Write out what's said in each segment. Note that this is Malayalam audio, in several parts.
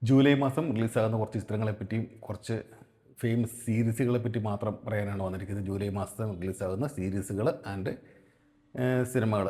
ജൂലൈ മാസം റിലീസാകുന്ന കുറച്ച് ചിത്രങ്ങളെപ്പറ്റിയും കുറച്ച് ഫേമസ് സീരീസുകളെ പറ്റി മാത്രം പറയാനാണ് വന്നിരിക്കുന്നത്. ജൂലൈ മാസം റിലീസാകുന്ന സീരീസുകൾ ആൻഡ് സിനിമകൾ.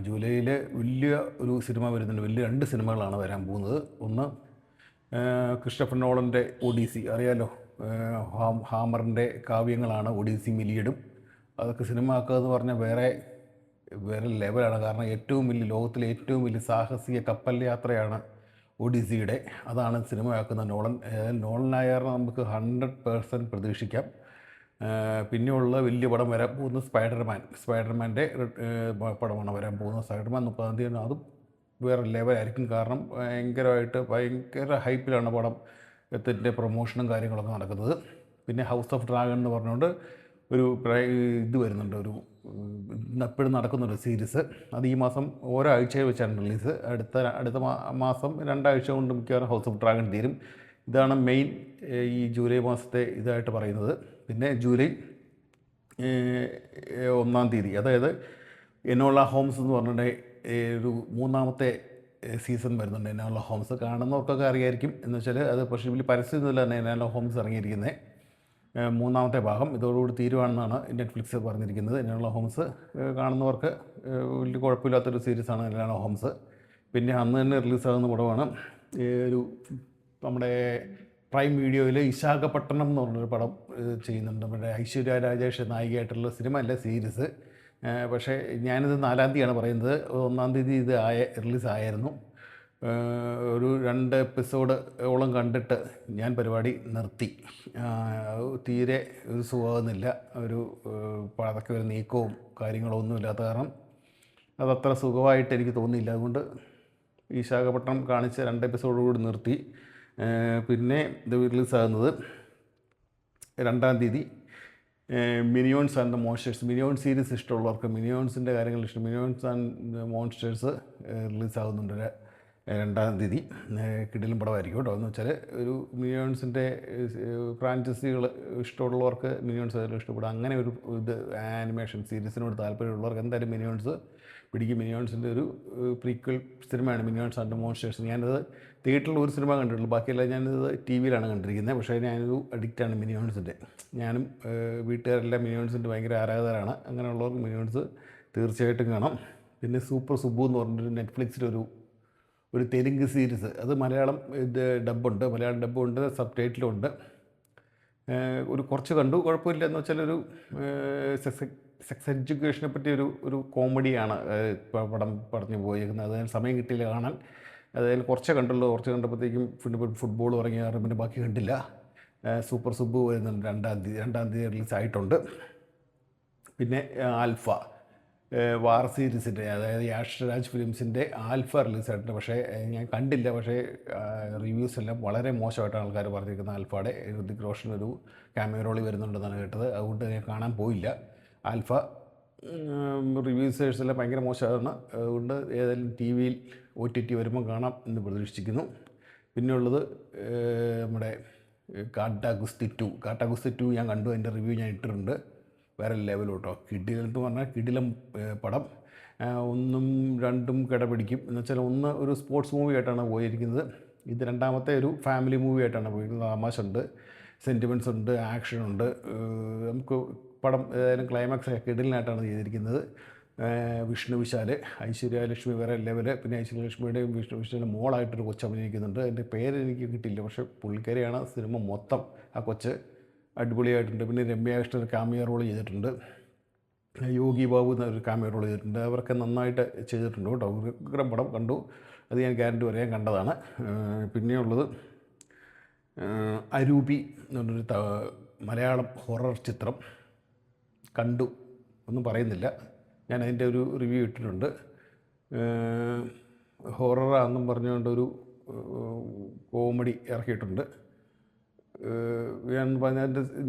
ജൂലൈയിൽ വലിയ ഒരു സിനിമ വരുന്നുണ്ട്. വലിയ 2 സിനിമകളാണ് വരാൻ പോകുന്നത്. ഒന്ന് ക്രിസ്റ്റഫർ നോളൻ്റെ ഒഡീസി, അറിയാലോ. ഹാമറിൻ്റെ കാവ്യങ്ങളാണ് ഒഡീസി മിലിയഡും. അതൊക്കെ സിനിമ ആക്കുക എന്ന് പറഞ്ഞാൽ വേറെ ലെവലാണ്. കാരണം ലോകത്തിലെ ഏറ്റവും വലിയ സാഹസിക കപ്പൽ യാത്രയാണ് ഒഡീസിയുടെ. അതാണ് സിനിമയാക്കുന്ന നോളൻ. നോളനായ നമുക്ക് 100% പ്രതീക്ഷിക്കാം. പിന്നെയുള്ള വലിയ പടം വരാൻ പോകുന്നത് സ്പൈഡർമാൻ്റെ പടമാണ് വരാൻ പോകുന്നത്. സ്പൈഡർമാൻ 30-ാം തീയതി. അതും വേറെ ലെവലായിരിക്കും. കാരണം ഭയങ്കര ഹൈപ്പിലാണ് പടം ത്തിൻ്റെ പ്രൊമോഷനും കാര്യങ്ങളൊക്കെ നടക്കുന്നത്. പിന്നെ ഹൗസ് ഓഫ് ഡ്രാഗൺ എന്ന് പറഞ്ഞുകൊണ്ട് ഒരു ഇത് വരുന്നുണ്ട്, ഒരു എപ്പോഴും നടക്കുന്നൊരു സീരീസ്. അത് ഈ മാസം ഓരോ ആഴ്ചയിൽ വെച്ചാണ് റിലീസ്. അടുത്ത മാസം 2 ആഴ്ച കൊണ്ട് മിക്കവാറും ഹൗസ് ഓഫ് ഡ്രാഗൺ തീരും. ഇതാണ് മെയിൻ ഈ ജൂലൈ മാസത്തെ ഇതായിട്ട് പറയുന്നത്. പിന്നെ ജൂലൈ 1-ാം തീയതി, അതായത് എനോള ഹോംസ് എന്ന് പറഞ്ഞിട്ട് ഒരു 3-ാമത്തെ സീസൺ വരുന്നുണ്ട്. എനോള ഹോംസ് കാണുന്നവർക്കൊക്കെ അറിയായിരിക്കും. എന്ന് വെച്ചാൽ അത് പക്ഷേ വലിയ പരസ്യമൊന്നുമില്ല തന്നെ എനോള ഹോംസ് ഇറങ്ങിയിരിക്കുന്നത്. 3-ാമത്തെ ഭാഗം ഇതോടുകൂടി തീരുവാണെന്നാണ് നെറ്റ്ഫ്ലിക്സ് പറഞ്ഞിരിക്കുന്നത്. എനോള ഹോംസ് കാണുന്നവർക്ക് വലിയ കുഴപ്പമില്ലാത്തൊരു സീരീസാണ് എനോള ഹോംസ്. പിന്നെ അന്ന് തന്നെ റിലീസാകുന്ന പടമാണ് ഒരു നമ്മുടെ പ്രൈം വീഡിയോയിൽ വിശാഖപട്ടണം എന്ന് പറഞ്ഞൊരു പടം ചെയ്യുന്നുണ്ട്. നമ്മുടെ ഐശ്വര്യ രാജേഷ് നായികയായിട്ടുള്ള സിനിമ അല്ല, സീരീസ്. പക്ഷേ ഞാനിത് 4-ാം തീയതിയാണ് പറയുന്നത്. 1-ാം തീയതി ഇത് റിലീസായിരുന്നു. ഒരു 2 എപ്പിസോഡ് ഓളം കണ്ടിട്ട് ഞാൻ പരിപാടി നിർത്തി. തീരെ ഒരു സുഖമാകുന്നില്ല. അതൊക്കെ ഒരു നീക്കവും കാര്യങ്ങളൊന്നും ഇല്ലാത്ത കാരണം അതത്ര സുഖമായിട്ട് എനിക്ക് തോന്നിയില്ല. അതുകൊണ്ട് വിശാഖപട്ടണം കാണിച്ച 2 എപ്പിസോഡ് കൂടി നിർത്തി. പിന്നെ ഇത് റിലീസാകുന്നത് 2-ാം തീയതി മിനിയോൺസ് and the monsters. Minion series ഇഷ്ടമുള്ളവർക്ക്, മിനിയോൺസിൻ്റെ കാര്യങ്ങൾ ഇഷ്ടം, മിനിയോൺസ് ആൻഡ് മോൺസ്റ്റേഴ്സ് റിലീസാകുന്നുണ്ട് 2-ാം തീയതി. കിടിലൻ പടമായിരിക്കും കേട്ടോ. എന്ന് വെച്ചാൽ ഒരു മിനിയോൺസിൻ്റെ ഫ്രാഞ്ചൈസികൾ ഇഷ്ടമുള്ളവർക്ക് മിനിയോൺസ് അതിലും ഇഷ്ടപ്പെടും. അങ്ങനെ ഒരു ഇത് ആനിമേഷൻ സീരീസിനോട് താല്പര്യമുള്ളവർക്ക് എന്തായാലും മിനിയോൺസ് പിടിക്കും. മിനിയോൺസിൻ്റെ ഒരു പ്രീക്വൽ സിനിമയാണ് മിനിയോൺസ് ആൻഡ് മോൺസ്റ്റേഴ്സ്. ഞാനത് തിയേറ്ററിൽ ഒരു സിനിമ കണ്ടിട്ടുള്ളൂ, ബാക്കിയെല്ലാം ഞാനിത് ടി വിയിലാണ് കണ്ടിരിക്കുന്നത്. പക്ഷേ ഞാനൊരു അഡിക്റ്റാണ് മിനിയോൺസിൻ്റെ. ഞാനും വീട്ടുകാരെല്ലാം മിനിയോൺസിൻ്റെ ഭയങ്കര ആരാധകരാണ്. അങ്ങനെയുള്ളവർക്ക് മിനിയോൺസ് തീർച്ചയായിട്ടും കാണാം. പിന്നെ സൂപ്പർ സുബ്ബു എന്ന് പറഞ്ഞൊരു നെറ്റ്ഫ്ലിക്സിലൊരു തെലുങ്ക് സീരീസ്. അത് മലയാളം മലയാളം ഡബ്ബുണ്ട്, സബ് ടൈറ്റിലുണ്ട്. കുറച്ച് കണ്ടു, കുഴപ്പമില്ല. എന്ന് വെച്ചാൽ സെക്സ് എഡ്യൂക്കേഷനെ പറ്റി ഒരു കോമഡിയാണ് പടം പറഞ്ഞു പോയിരിക്കുന്നത്. അതിന് സമയം കിട്ടിയില്ല കാണാൻ. അതായത് കുറച്ചേ കണ്ടുള്ളൂ. കുറച്ച് കണ്ടപ്പോഴത്തേക്കും ഫുട്ബോൾ ഇറങ്ങിയ കാരണം പിന്നെ ബാക്കി കണ്ടില്ല. സൂപ്പർ സുബ്ബു വരുന്നുണ്ട് 2-ാം തീയതി റിലീസായിട്ടുണ്ട്. പിന്നെ ആൽഫ വാർ സീരീസിൻ്റെ, അതായത് യാഷ്രാജ് ഫിലിംസിൻ്റെ ആൽഫ റിലീസായിട്ടുണ്ട്. പക്ഷേ ഞാൻ കണ്ടില്ല. പക്ഷേ റിവ്യൂസ് എല്ലാം വളരെ മോശമായിട്ടാണ് ആൾക്കാർ പറഞ്ഞിരിക്കുന്നത്. ആൽഫയുടെ ഋതിക് റോഷൻ ഒരു ക്യാമിയോ റോളിൽ വരുന്നുണ്ടെന്നാണ് കേട്ടത്. അതുകൊണ്ട് ഞാൻ കാണാൻ പോയില്ല. ആൽഫ റിവ്യൂസേഴ്സ് എല്ലാം ഭയങ്കര മോശമാണ്. അതുകൊണ്ട് ഏതായാലും ടി വിയിൽ OTT വരുമ്പോൾ കാണാം എന്ന് പ്രതീക്ഷിക്കുന്നു. പിന്നെയുള്ളത് നമ്മുടെ കാട്ടാഗുസ്തി 2 ഞാൻ കണ്ടു. അതിൻ്റെ റിവ്യൂ ഞാൻ ഇട്ടിട്ടുണ്ട്. വേറെ ലെവൽ കേട്ടോ. കിടിലം എന്ന് പറഞ്ഞാൽ കിടിലം പടം. 1ഉം 2ഉം കിടപിടിക്കും. എന്ന് വെച്ചാൽ 1 ഒരു സ്പോർട്സ് മൂവി ആയിട്ടാണ് പോയിരിക്കുന്നത്. ഇത് 2ാമത്തെ ഒരു ഫാമിലി മൂവി ആയിട്ടാണ് പോയിരിക്കുന്നത്. തമാശുണ്ട്, സെൻറ്റിമെൻറ്റ്സ് ഉണ്ട്, ആക്ഷനുണ്ട്. നമുക്ക് പടം ഏതായാലും ക്ലൈമാക്സ് കിടിലിനായിട്ടാണ് ചെയ്തിരിക്കുന്നത്. വിഷ്ണു വിശാൽ, ഐശ്വര്യ ലക്ഷ്മി വേറെ ലെവല്. പിന്നെ ഐശ്വര്യ ലക്ഷ്മിയുടെയും വിഷ്ണു വിശാലിൻ്റെ മോളായിട്ടൊരു കൊച്ച് അഭിനയിക്കുന്നുണ്ട്. അതിൻ്റെ പേര് എനിക്ക് കിട്ടിയില്ല. പക്ഷേ പുള്ളിക്കാരിയാണ് സിനിമ മൊത്തം. ആ കൊച്ച് അടിപൊളിയായിട്ടുണ്ട്. പിന്നെ രമ്യ കൃഷ്ണൻ ഒരു കാമിയോ റോൾ ചെയ്തിട്ടുണ്ട്. യോഗി ബാബു എന്നൊരു കാമിയോ റോൾ ചെയ്തിട്ടുണ്ട്. അവരൊക്കെ നന്നായിട്ട് ചെയ്തിട്ടുണ്ട് കേട്ടോ. ഉഗ്രം പടം കണ്ടു. അത് ഞാൻ ഗ്യാരണ്ടി പറയാൻ കണ്ടതാണ്. പിന്നെയുള്ളത് അരൂപി എന്ന് പറഞ്ഞൊരു മലയാളം ഹൊറർ ചിത്രം കണ്ടു. ഒന്നും പറയുന്നില്ല. ഞാൻ അതിൻ്റെ ഒരു റിവ്യൂ ഇട്ടിട്ടുണ്ട്. ഹൊററാണെന്നും പറഞ്ഞുകൊണ്ടൊരു കോമഡി ഇറക്കിയിട്ടുണ്ട്.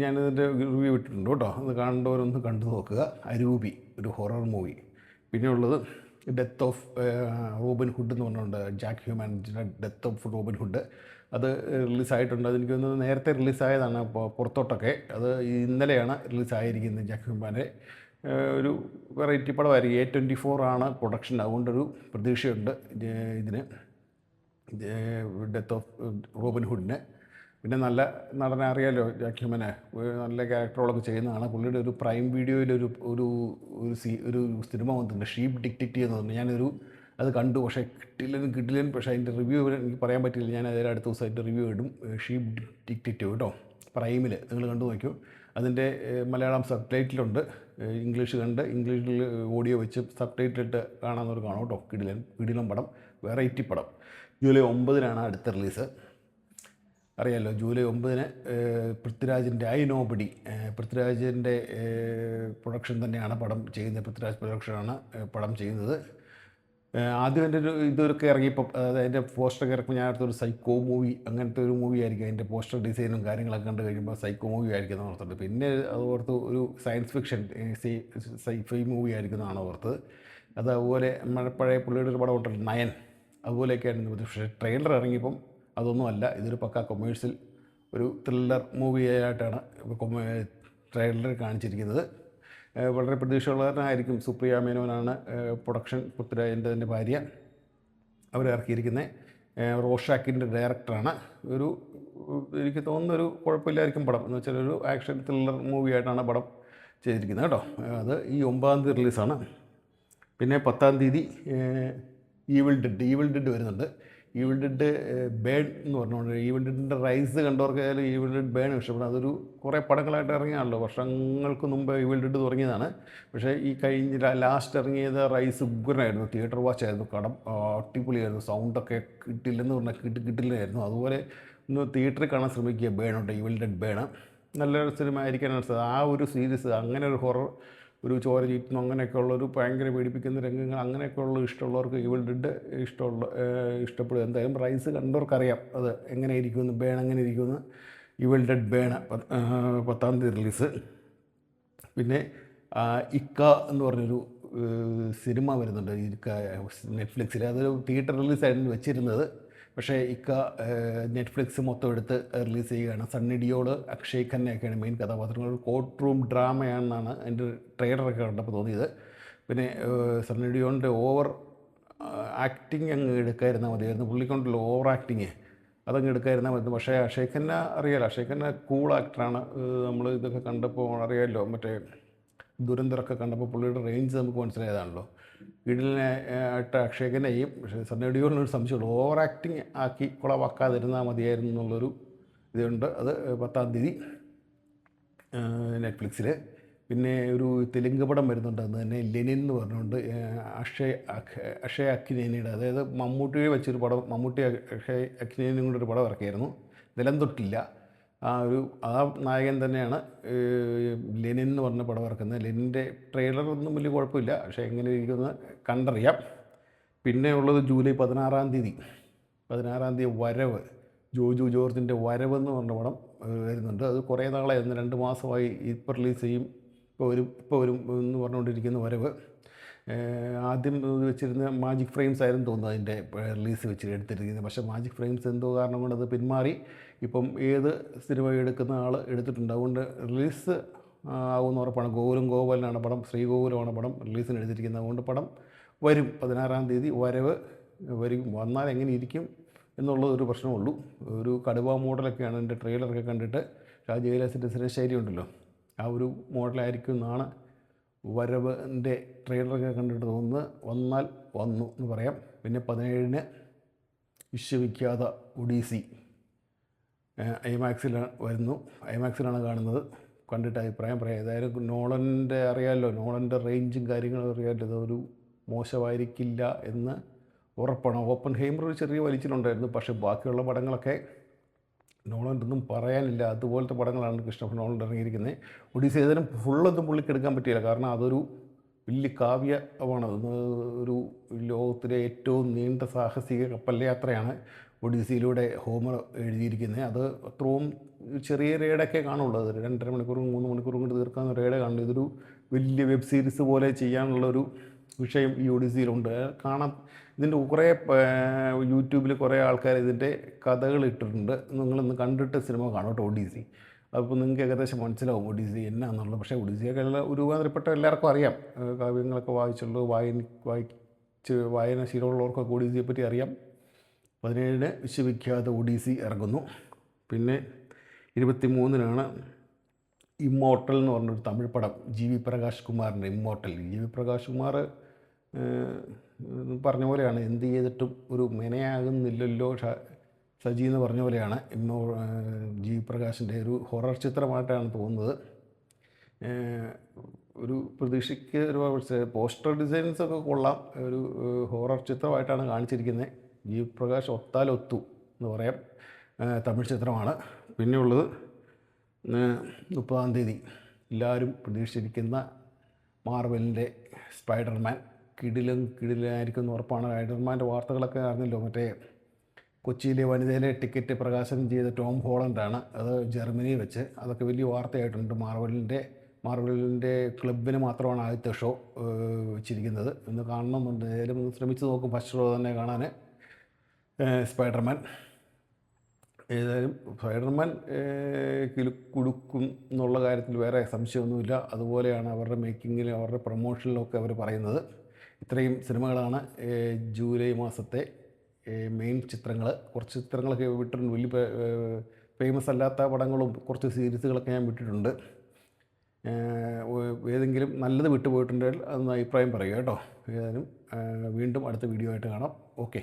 ഞാനിതിൻ്റെ റിവ്യൂ ഇട്ടിട്ടുണ്ട് കേട്ടോ. അത് കാണേണ്ടവരൊന്ന് കണ്ടു നോക്കുക. അരൂപി ഒരു ഹൊറർ മൂവി. പിന്നെയുള്ളത് ഡെത്ത് ഓഫ് റോബിൻ ഹുഡ് എന്ന് പറഞ്ഞുകൊണ്ട് ജാക്ക് ഹ്യൂമാൻ്റെ ഡെത്ത് ഓഫ് റോബിൻ ഹുഡ്. അത് റിലീസായിട്ടുണ്ട്. അതെനിക്ക് തോന്നുന്നത് നേരത്തെ റിലീസായതാണ് പുറത്തോട്ടൊക്കെ. അത് ഇന്നലെയാണ് റിലീസായിരിക്കുന്നത്. ജാക്ക് ഹ്യൂമാൻ്റെ ഒരു വെറൈറ്റി പടമായിരിക്കും. A24 ആണ് പ്രൊഡക്ഷൻ. അതുകൊണ്ടൊരു പ്രതീക്ഷയുണ്ട് ഇതിന്. ഡെത്ത് ഓഫ് റോബിൻ ഹുഡിന്. പിന്നെ നല്ല നടനെ അറിയാലോ, ജാക്ക് ഹ്യൂമനെ, നല്ല ക്യാരക്ടറുകളൊക്കെ ചെയ്യുന്നതാണ്. പുള്ളിയുടെ ഒരു പ്രൈം വീഡിയോയിലൊരു ഒരു ഒരു സിനിമ വന്നിട്ടുണ്ട്, ഷീപ്പ് ഡിറ്റക്റ്റീവ് എന്ന് പറഞ്ഞു. അത് കണ്ടു, പക്ഷേ കിട്ടില്ല. പക്ഷേ അതിൻ്റെ റിവ്യൂ എനിക്ക് പറയാൻ പറ്റില്ല. ഞാൻ അതിൽ അടുത്ത ദിവസം അതിൻ്റെ റിവ്യൂ ഇടും. ഷീപ്പ് ഡിറ്റക്റ്റീവ് കേട്ടോ, പ്രൈമിൽ നിങ്ങൾ കണ്ടു നോക്കൂ. അതിൻ്റെ മലയാളം സബ് ടൈറ്റിലുണ്ട്. ഇംഗ്ലീഷിൽ ഓഡിയോ വെച്ച് സബ് ടൈറ്റിലിട്ട് കാണാമെന്നൊരു കാണും കേട്ടോ. കിടിലൻ പടം, വെറൈറ്റി പടം. ജൂലൈ 9 അടുത്ത റിലീസ്. അറിയാമല്ലോ, ജൂലൈ 9 പൃഥ്വിരാജിൻ്റെ ഐ നോബഡി, പൃഥ്വിരാജിൻ്റെ പ്രൊഡക്ഷൻ തന്നെയാണ് പടം ചെയ്യുന്നത്. പൃഥ്വിരാജ് പ്രൊഡക്ഷനാണ് പടം ചെയ്യുന്നത്. ആദ്യം എൻ്റെ ഇതൊക്കെ ഇറങ്ങിയപ്പോൾ, അതായത് അതിൻ്റെ പോസ്റ്ററൊക്കെ ഇറക്കുമ്പോൾ ഞാൻ അടുത്തൊരു സൈക്കോ മൂവി, അങ്ങനത്തെ ഒരു മൂവി ആയിരിക്കും. അതിൻ്റെ പോസ്റ്റർ ഡിസൈനും കാര്യങ്ങളൊക്കെ കണ്ട് കഴിയുമ്പോൾ സൈക്കോ മൂവി ആയിരിക്കും എന്ന് ഓർത്തത്. പിന്നെ അത് ഓർത്ത് ഒരു സയൻസ് ഫിക്ഷൻ സൈഫൈ മൂവി ആയിരിക്കും എന്നാണ് ഓർത്തത്. അതുപോലെ പഴയ പുള്ളിയുടെ ഒരു പടം ഉണ്ടല്ലോ, നയൻ, അതുപോലെയൊക്കെയായിരുന്നു. പക്ഷേ ട്രെയിലർ ഇറങ്ങിയപ്പം അതൊന്നും അല്ല. ഇതൊരു പക്ക കൊമേഴ്സ്യൽ ഒരു ത്രില്ലർ മൂവിയായിട്ടാണ് ട്രെയിലർ കാണിച്ചിരിക്കുന്നത്. വളരെ പ്രതീക്ഷയുള്ളവരായിരിക്കും. സുപ്രിയ മേനോനാണ് പ്രൊഡക്ഷൻ, പൃഥ്വിരാജിൻ്റെ തന്നെ ഭാര്യ. അവരിറക്കിയിരിക്കുന്നത്. റോഷാക്കിൻ്റെ ഡയറക്ടറാണ്. എനിക്ക് തോന്നുന്നൊരു കുഴപ്പമില്ലായിരിക്കും പടം. എന്ന് വെച്ചാൽ ഒരു ആക്ഷൻ ത്രില്ലർ മൂവിയായിട്ടാണ് പടം ചെയ്തിരിക്കുന്നത് കേട്ടോ. അത് ഈ 9 റിലീസാണ്. പിന്നെ 10 ഈവിൾ ഡെഡ് വരുന്നുണ്ട്. ഈവിൾ ഡെഡ് ബേൺ എന്ന് പറഞ്ഞുകൊണ്ട്, ഈവിൾ ഡെഡിൻ്റെ റൈസ് കണ്ടവർക്കായാലും ഈവിൾ ഡെഡ് ബേൺ ഇഷ്ടപ്പെടും. അതൊരു കുറേ പടങ്ങളായിട്ട് ഇറങ്ങിയാണല്ലോ, വർഷങ്ങൾക്ക് മുമ്പ് ഈവിൾ ഡെഡ് തുടങ്ങിയതാണ്. പക്ഷേ ഈ ലാസ്റ്റ് ഇറങ്ങിയത് റൈസ് ഉഗ്രനായിരുന്നു. തിയേറ്റർ വാച്ച് ആയിരുന്നു. അടിപൊളിയായിരുന്നു. സൗണ്ടൊക്കെ കിട്ടില്ലെന്ന് പറഞ്ഞാൽ കിട്ടില്ലായിരുന്നു. അതുപോലെ ഒന്ന് തിയേറ്ററിൽ കാണാൻ ശ്രമിക്കുക. ബേണുണ്ട്, ഈവിൾ ഡെഡ് ബേൺ നല്ലൊരു സിനിമ ആയിരിക്കാനാണ് സാധ്യത. ആ ഒരു സീരീസ്, അങ്ങനെ ഒരു ഹൊറർ, ഒരു ചോര ചീറ്റുന്നു, അങ്ങനെയൊക്കെയുള്ളൊരു ഭയങ്കര പേടിപ്പിക്കുന്ന രംഗങ്ങൾ, അങ്ങനെയൊക്കെയുള്ള ഇഷ്ടമുള്ളവർക്ക് ഈവിൾ ഡെഡ് ഇഷ്ടപ്പെടും. എന്തായാലും റൈസ് കണ്ടവർക്കറിയാം അത് എങ്ങനെ ഇരിക്കുമെന്ന്, ബേൺ എങ്ങനെ ഇരിക്കുമെന്ന്. Evil Dead Burn 10 release. പിന്നെ ഇക്ക എന്ന് പറഞ്ഞൊരു സിനിമ വരുന്നുണ്ട് നെറ്റ്ഫ്ലിക്സിൽ. അതൊരു തിയേറ്റർ റിലീസായിരുന്നു വെച്ചിരുന്നത്. പക്ഷേ ഇക്ക നെറ്റ്ഫ്ലിക്സ് മൊത്തം എടുത്ത് റിലീസ് ചെയ്യുകയാണ്. സണ്ണി ഡിയോള്, അക്ഷയ് ഖന്നയൊക്കെയാണ് മെയിൻ കഥാപാത്രങ്ങൾ. ഒരു കോർട്ട് റൂം ഡ്രാമയാണെന്നാണ് എൻ്റെ ട്രെയിലറൊക്കെ കണ്ടപ്പോൾ തോന്നിയത്. പിന്നെ സണ്ണി ഡിയോളിൻ്റെ ഓവർ ആക്ടിങ് അങ്ങ് എടുക്കാതിരുന്നാൽ മതിയായിരുന്നു. പുള്ളിക്കൊണ്ടല്ലോ ഓവർ ആക്ടിങ്, അതങ്ങ് എടുക്കാതിരുന്നാൽ മതി. പക്ഷേ അക്ഷയ് ഖന്ന അറിയാലോ, അക്ഷയ് ഖന്ന കൂൾ ആക്ടറാണ്. നമ്മൾ ഇതൊക്കെ കണ്ടപ്പോൾ അറിയാമല്ലോ, മറ്റേ ദുരന്തരൊക്കെ കണ്ടപ്പോൾ പുള്ളിയുടെ റേഞ്ച് നമുക്ക് മനസ്സിലായതാണല്ലോ. വീട്ടിലെ ആയിട്ട് അക്ഷയ് ഖന്നയും. പക്ഷേ സണ്ണി ഡിയോളിനൊരു സംശയമുള്ളൂ, ഓവർ ആക്ടിങ് ആക്കി കുളവാക്കാതിരുന്നാൽ മതിയായിരുന്നു എന്നുള്ളൊരു ഇതുണ്ട്. അത് 10 നെറ്റ്ഫ്ലിക്സിൽ. പിന്നെ ഒരു തെലുങ്ക് പടം വരുന്നുണ്ട്, അന്ന് തന്നെ ലെനിൻ എന്ന് പറഞ്ഞുകൊണ്ട് അക്ഷയ് അക്നേനിയുടെ, അതായത് മമ്മൂട്ടിയെ വെച്ചൊരു പടം, മമ്മൂട്ടി അക്ഷയ് അക്നേനിയും കൂടെ ഒരു പടം ഇറക്കിയായിരുന്നു, നിലം തൊട്ടില്ല. ആ നായകൻ തന്നെയാണ് ലെനിൻ എന്ന് പറഞ്ഞ പടം ഇറക്കുന്നത്. ലെനിൻ്റെ ട്രെയിലർ ഒന്നും വലിയ കുഴപ്പമില്ല, പക്ഷേ എങ്ങനെ ഇരിക്കുമെന്ന് കണ്ടറിയാം. പിന്നെ ഉള്ളത് ജൂലൈ 16 വരവ്, ജോജു ജോർജിൻ്റെ വരവ് എന്ന് പറഞ്ഞ പടം വരുന്നുണ്ട്. അത് കുറേ നാളായിരുന്നു, 2 മാസമായി. ഇപ്പോൾ റിലീസ് ചെയ്യും, ഇപ്പോൾ വരും എന്ന് പറഞ്ഞുകൊണ്ടിരിക്കുന്ന വരവ്. ആദ്യം വെച്ചിരുന്ന മാജിക് ഫ്രെയിംസ് ആയിരുന്നു തോന്നുന്നു അതിൻ്റെ റിലീസ് എടുത്തിരിക്കുന്നത്. പക്ഷേ മാജിക് ഫ്രെയിംസ് എന്തോ കാരണം കൊണ്ട് അത് പിന്മാറി. ഇപ്പം ഏത് സിനിമ എടുക്കുന്ന ആൾ എടുത്തിട്ടുണ്ട്. അതുകൊണ്ട് റിലീസ് ആവുമെന്ന് ഉറപ്പാണ്. ഗോപാലനാണ് പടം, ശ്രീഗോകുലമാണ് പടം റിലീസിന് എടുത്തിരിക്കുന്നത്. അതുകൊണ്ട് പടം വരും. 16 വരവ് വരും. വന്നാൽ എങ്ങനെ ഇരിക്കും എന്നുള്ളതൊരു പ്രശ്നമുള്ളൂ. ഒരു കടുവ മോഡലൊക്കെയാണ് എൻ്റെ ട്രെയിലറൊക്കെ കണ്ടിട്ട്. ഷാജി കൈലാസിൻ്റെ സ്ഥിരശൈലി ഉണ്ടല്ലോ, ആ ഒരു മോഡലായിരിക്കും എന്നാണ് വരവിൻ്റെ ട്രെയിലറൊക്കെ കണ്ടിട്ട് തോന്നുന്നത്. വന്നാൽ വന്നു എന്ന് പറയാം. പിന്നെ 17 വിശ്വവിഖ്യാത ഒഡീസി ഐമാക്സിലാണ് വരുന്നു. ഐമാക്സിലാണ് കാണുന്നത്. കണ്ടിട്ട് അഭിപ്രായം പറയാം. ഏതായാലും നോളൻ്റെ അറിയാമല്ലോ, നോളൻ്റെ റേഞ്ചും കാര്യങ്ങളും അറിയാമല്ലോ, ഇതൊരു മോശമായിരിക്കില്ല എന്ന് ഉറപ്പാണ്. ഓപ്പൺഹൈമർ ഒരു ചെറിയ വലിച്ചിലുണ്ടായിരുന്നു, പക്ഷേ ബാക്കിയുള്ള പടങ്ങളൊക്കെ നോളൻ്റെ ഒന്നും പറയാനില്ല. അതുപോലത്തെ പടങ്ങളാണ് ക്രിസ്റ്റഫർ നോളൻ ഇറങ്ങിയിരിക്കുന്നത്. ഒഡീസി ഏതായാലും ഫുള്ളൊന്നും പുള്ളിക്ക് എടുക്കാൻ പറ്റിയില്ല, കാരണം അതൊരു വലിയ കാവ്യമാണ്. ഒരു ലോകത്തിലെ ഏറ്റവും നീണ്ട സാഹസിക കപ്പൽ യാത്രയാണ് ഒഡീസിയിലൂടെ ഹോമർ എഴുതിയിരിക്കുന്നത്. അത് അത്രയും ചെറിയ റേഡൊക്കെ കാണുള്ളൂ. അത് 2.5 മണിക്കൂറും 3 മണിക്കൂറും കൊണ്ട് തീർക്കാവുന്ന റേഡേ കാണുള്ളൂ. ഇതൊരു വലിയ വെബ് സീരീസ് പോലെ ചെയ്യാനുള്ളൊരു വിഷയം ഈ ഒഡീസിയിലുണ്ട്. ഇതിൻ്റെ കുറേ യൂട്യൂബിൽ കുറേ ആൾക്കാർ ഇതിൻ്റെ കഥകൾ ഇട്ടിട്ടുണ്ട്. നിങ്ങളൊന്ന് കണ്ടിട്ട് സിനിമ കാണും കേട്ടോ, ഒഡീസി. അപ്പോൾ നിങ്ങൾക്ക് ഏകദേശം മനസ്സിലാവും ഒഡീസി എന്നാന്നുള്ളത്. പക്ഷേ ഒഡീസിയൊക്കെ ഒരുമാതിരിപ്പെട്ട എല്ലാവർക്കും അറിയാം. കാവ്യങ്ങളൊക്കെ വായിച്ചുള്ളൂ, വായനശീലമുള്ളവർക്കൊക്കെ ഒഡീസിയെ പറ്റി അറിയാം. 17-ന് വിശ്വവിഖ്യാത ഒഡീസി ഇറങ്ങുന്നു. പിന്നെ 23-നാണ് ഇമ്മോർട്ടൽ എന്ന് പറഞ്ഞൊരു തമിഴ് പടം, ജി വി പ്രകാശ് കുമാറിൻ്റെ Immortal. G V Prakash Kumar പറഞ്ഞ പോലെയാണ്, എന്ത് ചെയ്തിട്ടും ഒരു മെനയാകുന്നില്ലല്ലോ സജി എന്ന് പറഞ്ഞ പോലെയാണ് ജി വി പ്രകാശിൻ്റെ ഒരു ഹൊറർ ചിത്രമായിട്ടാണ് തോന്നുന്നത്. ഒരു പ്രതീക്ഷയ്ക്ക് ഒരു പോസ്റ്റർ ഡിസൈൻസൊക്കെ കൊള്ളാം. ഒരു ഹൊറർ ചിത്രമായിട്ടാണ് കാണിച്ചിരിക്കുന്നത്. ജി വി പ്രകാശ് ഒത്താലൊത്തു എന്ന് പറയാം. തമിഴ് ചിത്രമാണ്. പിന്നെയുള്ളത് 30-ാം തീയതി എല്ലാവരും പ്രതീക്ഷിച്ചിരിക്കുന്ന മാർവലിൻ്റെ സ്പൈഡർമാൻ. കിടിലായിരിക്കും എന്ന് ഉറപ്പാണ്. സ്പൈഡർമാൻ്റെ വാർത്തകളൊക്കെ അറിഞ്ഞല്ലോ. മറ്റേ കൊച്ചിയിലെ വനിതയിലെ ടിക്കറ്റ് പ്രകാശനം ചെയ്ത ടോം ഹോളണ്ടാണ്. അത് ജർമ്മനിയിൽ വെച്ച്. അതൊക്കെ വലിയ വാർത്തയായിട്ടുണ്ട്. മാർവലിൻ്റെ ക്ലബിന് മാത്രമാണ് ആദ്യത്തെ ഷോ വെച്ചിരിക്കുന്നത്. ഇന്ന് കാണണമെന്നുണ്ട്. ഏതായാലും ഒന്ന് ശ്രമിച്ച് നോക്കും ഫസ്റ്റ് ഷോ തന്നെ കാണാൻ സ്പൈഡർമാൻ. ഏതായാലും സ്പൈഡർമാൻ കൊടുക്കും എന്നുള്ള കാര്യത്തിൽ വേറെ സംശയമൊന്നുമില്ല. അതുപോലെയാണ് അവരുടെ മേക്കിങ്ങിലും അവരുടെ പ്രൊമോഷനിലൊക്കെ അവർ പറയുന്നത്. ഇത്രയും സിനിമകളാണ് ജൂലൈ മാസത്തെ മെയിൻ ചിത്രങ്ങൾ. കുറച്ച് ചിത്രങ്ങളൊക്കെ വിട്ടിട്ടുണ്ട്. വലിയ ഫേമസ് അല്ലാത്ത പടങ്ങളും കുറച്ച് സീരീസുകളൊക്കെ ഞാൻ വിട്ടിട്ടുണ്ട്. ഏതെങ്കിലും നല്ലത് വിട്ടുപോയിട്ടുണ്ടെങ്കിൽ അതൊന്ന് അഭിപ്രായം പറയുക കേട്ടോ. ഏതായാലും വീണ്ടും അടുത്ത വീഡിയോ ആയിട്ട് കാണാം. ഓക്കെ.